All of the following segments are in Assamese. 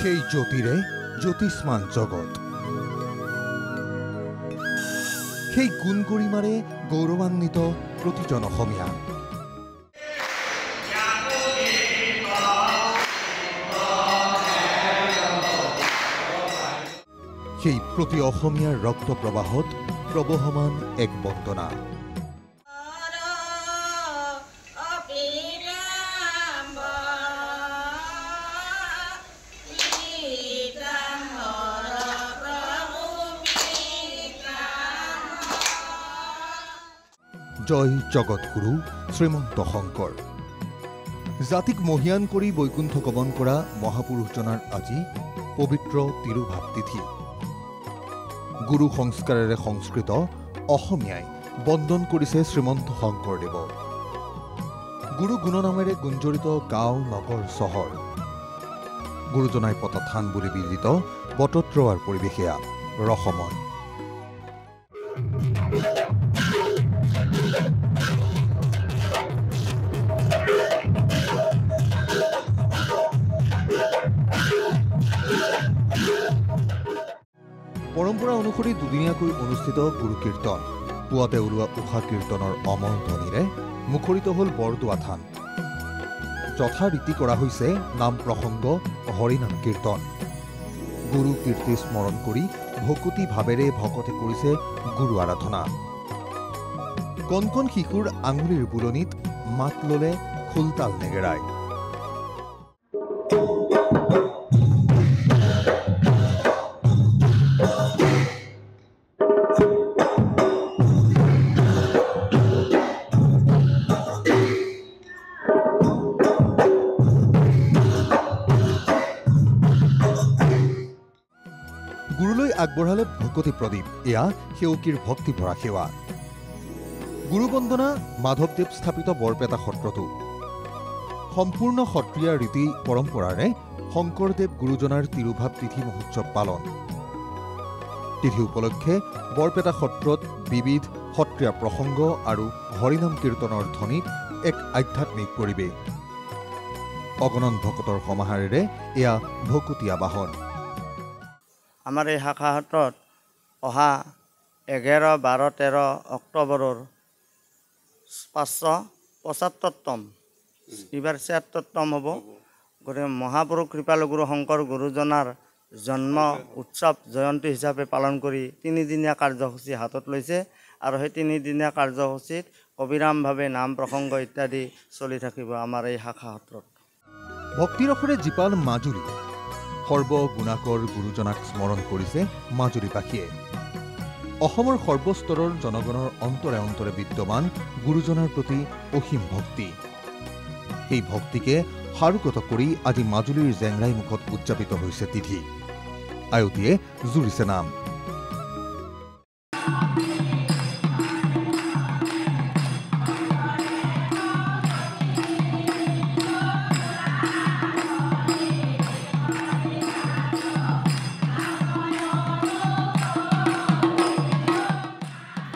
সেই জ্যোতিৰে জ্যোতিষ্মান জগত, সেই গুণ গৰিমাৰে গৌৰৱান্বিত প্ৰতিজন অসমীয়া। সেই প্ৰতি অসমীয়াৰ ৰক্ত প্ৰবাহত প্ৰবহমান এক বন্দনা। জয় জগতগুৰু শ্ৰীমন্ত শংকৰ। জাতিক মহিয়ান কৰি বৈকুণ্ঠ গমন কৰা মহাপুৰুষজনাৰ আজি পবিত্ৰ তিৰুভাৱ তিথি। গুৰু সংস্কাৰেৰে সংস্কৃত অসমীয়াই বন্দন কৰিছে শ্ৰীমন্ত শংকৰদেৱক। গুৰু গুণনামেৰে গুঞ্জৰিত গাঁও নগৰ চহৰ, গুৰুজনাই পতা থান বুলি বিদিত বটদ্ৰৱাৰ পৰিৱেশ এয়া ৰসময়। পৰম্পৰা অনুসৰি দুদিনীয়াকৈ অনুষ্ঠিত গুৰু কীৰ্তন। পুৱাতে ওলোৱা উষা কীৰ্তনৰ অমৰ ধ্বনিৰে মুখৰিত হ'ল বৰদোৱা থান। যথাৰীতি কৰা হৈছে নাম প্ৰসংগ, হৰিনাম কীৰ্তন। গুৰু কীৰ্তি স্মৰণ কৰি ভকতি ভাৱেৰে ভকতে কৰিছে গুৰু আৰাধনা। কণ কণ শিশুৰ আঙুলিৰ বুলনিত মাত ললে খোলতাল নেগেৰাই। গুৰুলৈ আগবঢ়ালে ভকতি প্ৰদীপ। এয়া সেৱকীৰ ভক্তি ভৰা সেৱা। গুৰু বন্দনা মাধৱদেৱ স্থাপিত বৰপেটা সত্ৰতো। সম্পূৰ্ণ সত্ৰীয়া ৰীতি পৰম্পৰাৰে শংকৰদেৱ গুৰুজনাৰ তিৰুভাৱ তিথি মহোৎসৱ পালন। তিথি উপলক্ষে বৰপেটা সত্ৰত বিবিধ সত্ৰীয়া প্ৰসংগ আৰু হৰিনাম কীৰ্তনৰ ধ্বনিত এক আধ্যাত্মিক পৰিৱেশ। অগণন ভকতৰ সমাহাৰেৰে এয়া ভকতি আবাহন। আমাৰ এই শাখা সত্ৰত অহা 11, 12, 13 অক্টোবৰৰ 575তম, এইবাৰ 76তম হ'ব। গতিকে মহাপুৰুষ কৃপালু গুৰু শংকৰ গুৰুজনাৰ জন্ম উৎসৱ জয়ন্তী হিচাপে পালন কৰি 3দিনীয়া কাৰ্যসূচী হাতত লৈছে আৰু সেই 3দিনীয়া কাৰ্যসূচীত অবিৰামভাৱে নাম প্ৰসংগ ইত্যাদি চলি থাকিব আমাৰ এই শাখা সত্ৰত। ভক্তিৰসৰে জীপাল মাজুলী। সৰ্বগুণাকৰ গুৰুজনাক স্মৰণ কৰিছে মাজুলীবাসীয়ে। অসমৰ সৰ্বস্তৰৰ জনগণৰ অন্তৰে অন্তৰে বিদ্যমান গুৰুজনাৰ প্ৰতি অসীম ভক্তি। এই ভক্তিকে সাৰোগত কৰি আজি মাজুলীৰ জেংৰাই মুখত উদযাপিত হৈছে তিথি। আয়তীয়ে জুৰিছে নাম।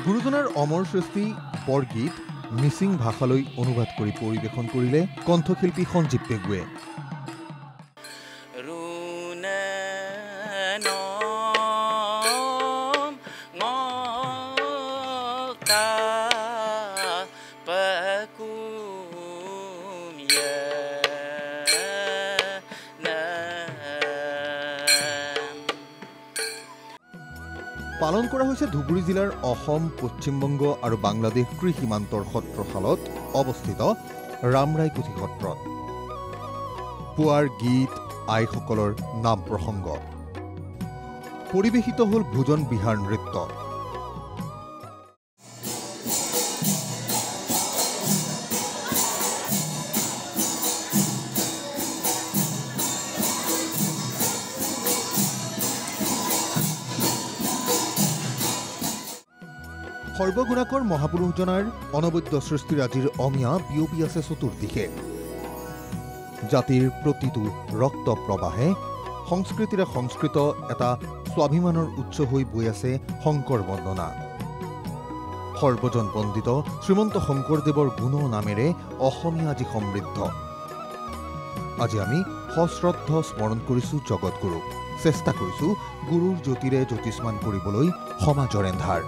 গুৰুজনাৰ অমৰ সৃষ্টি বৰগীত মিচিং ভাষালৈ অনুবাদ কৰি পৰিৱেশন কৰিলে কণ্ঠশিল্পী সঞ্জীৱ পেগুৱে। পালন কৰা হৈছে ধুবুৰী জিলাৰ অসম, পশ্চিমবংগ আৰু বাংলাদেশ কৃষিমান্তৰ সত্ৰশালত অৱস্থিত ৰামৰায়কুঠি সত্ৰত। পুৱাৰ গীত, আইসকলৰ নাম প্ৰসংগ। পৰিৱেশিত হ'ল ভোজন বিহাৰ নৃত্য। সৰ্বগুণাকৰ মহাপুৰুষজনাৰ অনবদ্য সৃষ্টিৰাজিৰ অমিয়া বিয়পি আছে চতুৰ্দিশে। জাতিৰ প্ৰতিটো ৰক্ত প্ৰবাহে সংস্কৃতিৰে সংস্কৃত এটা স্বাভিমানৰ উৎস হৈ বৈ আছে শংকৰ বন্দনা। সৰ্বজন বন্দিত শ্ৰীমন্ত শংকৰদেৱৰ গুণ নামেৰে অসমীয়া আজি সমৃদ্ধ। আজি আমি সশ্ৰদ্ধ স্মৰণ কৰিছোঁ জগতগুৰুক চেষ্টা কৰিছোঁ গুৰুৰ জ্যোতিৰে জ্যোতিষ্মান কৰিবলৈ সমাজৰ এন্ধাৰ